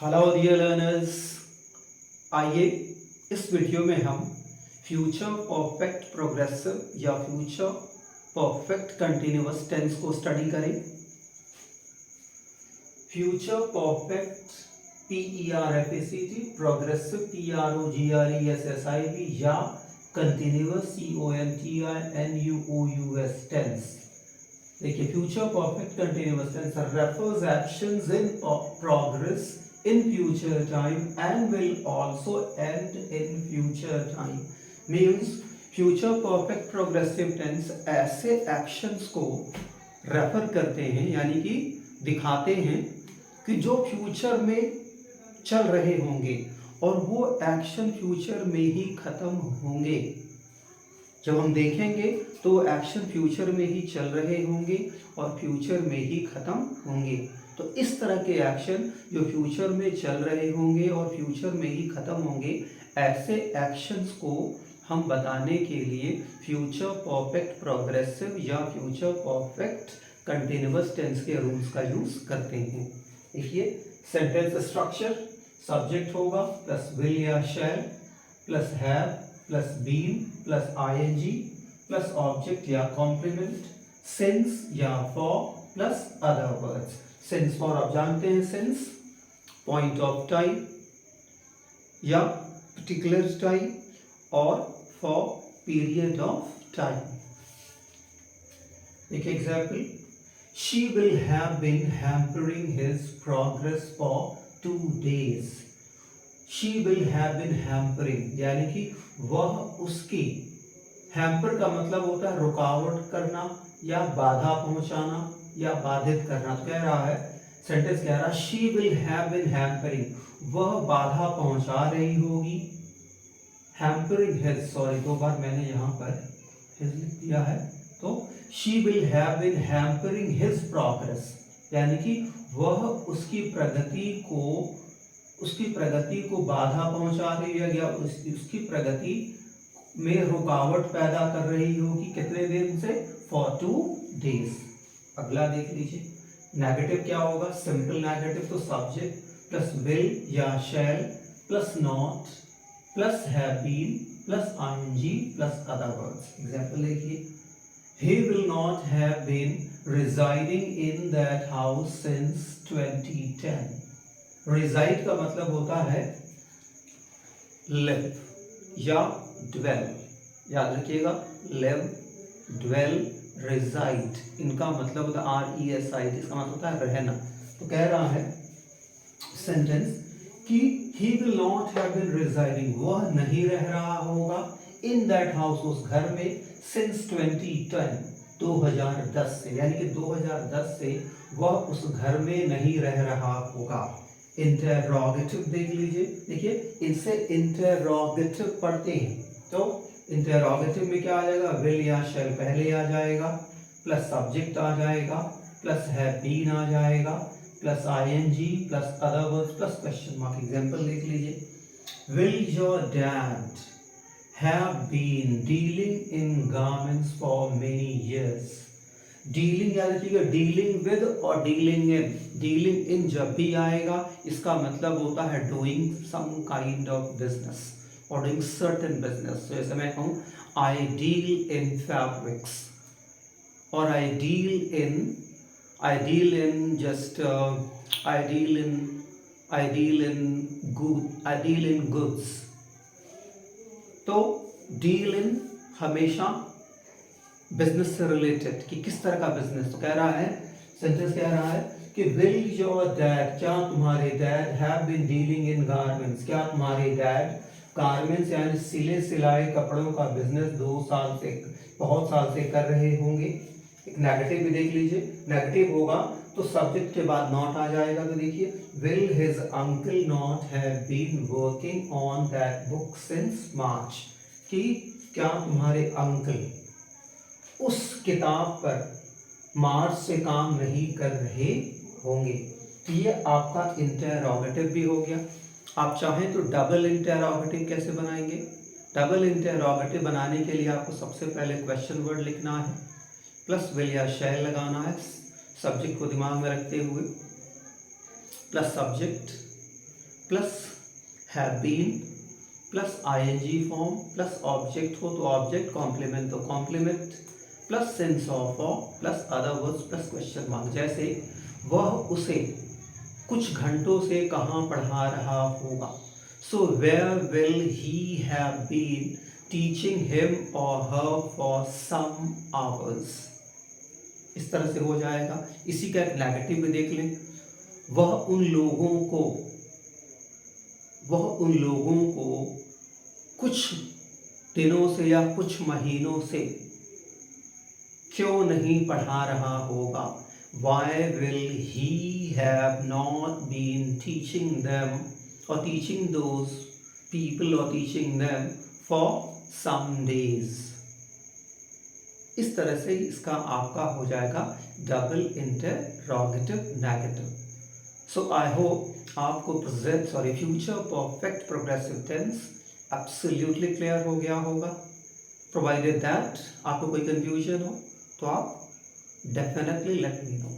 Hello dear learners, आइए इस video में हम फ्यूचर परफेक्ट प्रोग्रेसिव या फ्यूचर परफेक्ट कंटिन्यूअस टेंस को स्टडी करें। Future perfect PERFACT, progressive PROGRESSIV या कंटिन्यूअस CONTINUOUS टेंस। देखिए, future perfect continuous tense refers actions in progress in future time and will also end in future time। means future perfect progressive tense ऐसे actions को refer करते हैं, यानी कि दिखाते हैं कि जो फ्यूचर में चल रहे होंगे और वो एक्शन फ्यूचर में ही खत्म होंगे। जब हम देखेंगे तो एक्शन फ्यूचर में ही चल रहे होंगे और फ्यूचर में ही खत्म होंगे। तो इस तरह के एक्शन जो फ्यूचर में चल रहे होंगे और फ्यूचर में ही खत्म होंगे, ऐसे एक्शंस को हम बताने के लिए फ्यूचर परफेक्ट प्रोग्रेसिव या फ्यूचर परफेक्ट कंटिन्यूअस टेंस के रूल्स का यूज करते हैं। देखिए, सेंटेंस स्ट्रक्चर सब्जेक्ट होगा प्लस विल या shall plus have plus been plus ING plus object या कॉम्प्लीमेंट, सिंस या for plus other words. Since for आप जानते हैं, सिंस पॉइंट ऑफ टाइम या पर्टिकुलर टाइम और फॉर पीरियड ऑफ टाइम। एक example, she will have been hampering his progress for 2 days। She will have been hampering यानी कि वह उसकी, हैम्पर का मतलब होता है रुकावट करना या बाधा पहुंचाना या बाधित करना। तो कह रहा है, सेंटेंस कह रहा है she will have been hampering, वह बाधा पहुंचा रही होगी। हैम्परिंग हिज, सॉरी 2 बार मैंने यहाँ पर हिज लिख दिया है। तो she will have been hampering his progress यानी कि वह उसकी प्रगति को बाधा पहुंचा रही है या उसकी प्रगति में रुकावट पैदा कर रही होगी। कितने दिन से? For 2 days। अगला देख लीजिए, नेगेटिव क्या होगा? सिंपल नेगेटिव, तो सब्जेक्ट प्लस विल या shall plus not plus have been plus ING plus other words. Example देखिए, he will not have been residing in that house since 2010। reside का मतलब होता है live या dwell, याद रखिएगा, live, dwell, reside, इनका मतलब होता है RESID, इसका मतलब होता है रहना। तो कह रहा है सेंटेंस कि he will not have been residing, वह नहीं रह रहा होगा in that house, उस घर में, since 2010, 2010 से, यानी कि 2010 से वह उस घर में नहीं रह रहा होगा। इंटेरोगेटिव देख लीजिए, देखिए इनसे इंटेरोगेटिव पढ़ते हैं तो इंटेरोगेटिव में क्या आ जाएगा? विल या शैल पहले आ जाएगा प्लस सब्जेक्ट आ जाएगा प्लस हैव बीन आ जाएगा plus ING plus other words plus question mark. Example देख लीजिए, will your dad have been dealing in garments for many years। Dealing याद रखिएगा, डीलिंग विद और डीलिंग इन। डीलिंग इन जब भी आएगा इसका मतलब होता है doing some kind of business और डूइंग सर्टेन बिजनेस। तो जैसे मैं कहूँ आई डील इन फैब्रिक्स और आई डील इन गुड्स। तो डील इन हमेशा बिजनेस से रिलेटेड, कि किस तरह का बिजनेस। तो कह रहा है, सेंटेंस कह रहा है कि विल योर डैड, क्या तुम्हारे dad, have been dealing in garments, क्या तुम्हारे डैड गारमेंट्स यानी सिले सिलाए कपड़ों का बिजनेस 2 साल से, बहुत साल से कर रहे होंगे। एक नेगेटिव भी देख लीजिए, नेगेटिव होगा तो सब्जेक्ट के बाद नॉट आ जाएगा। तो देखिए, will his uncle not have been working on that book since March, कि क्या तुम्हारे अंकल उस किताब पर मार्च से काम नहीं कर रहे होंगे। तो ये आपका इंटेरोगेटिव भी हो गया। आप चाहें तो डबल इंटेरोगेटिव कैसे बनाएंगे? डबल इंटेरोगेटिव बनाने के लिए आपको सबसे पहले क्वेश्चन वर्ड लिखना है प्लस विल या शैल लगाना है, सब्जेक्ट को दिमाग में रखते हुए, plus subject plus have been plus ING form plus object हो तो ऑब्जेक्ट, कॉम्प्लीमेंट तो complement plus sense of plus other words plus question mark. जैसे वह उसे कुछ घंटों से कहाँ पढ़ा रहा होगा। So where will he have been teaching him और हर फॉर सम आवर्स। इस तरह से हो जाएगा। इसी का एक नेगेटिव भी देख लें, वह उन लोगों को कुछ दिनों से या कुछ महीनों से क्यों नहीं पढ़ा रहा होगा। Why will he have not been teaching them or teaching those people or teaching them for some days। इस तरह से इसका आपका हो जाएगा double interrogative negative. So I hope आपको future perfect progressive tense absolutely clear हो गया होगा। प्रोवाइडेड दैट आपको कोई कंफ्यूजन हो तो आप डेफिनेटली लेट मी नो।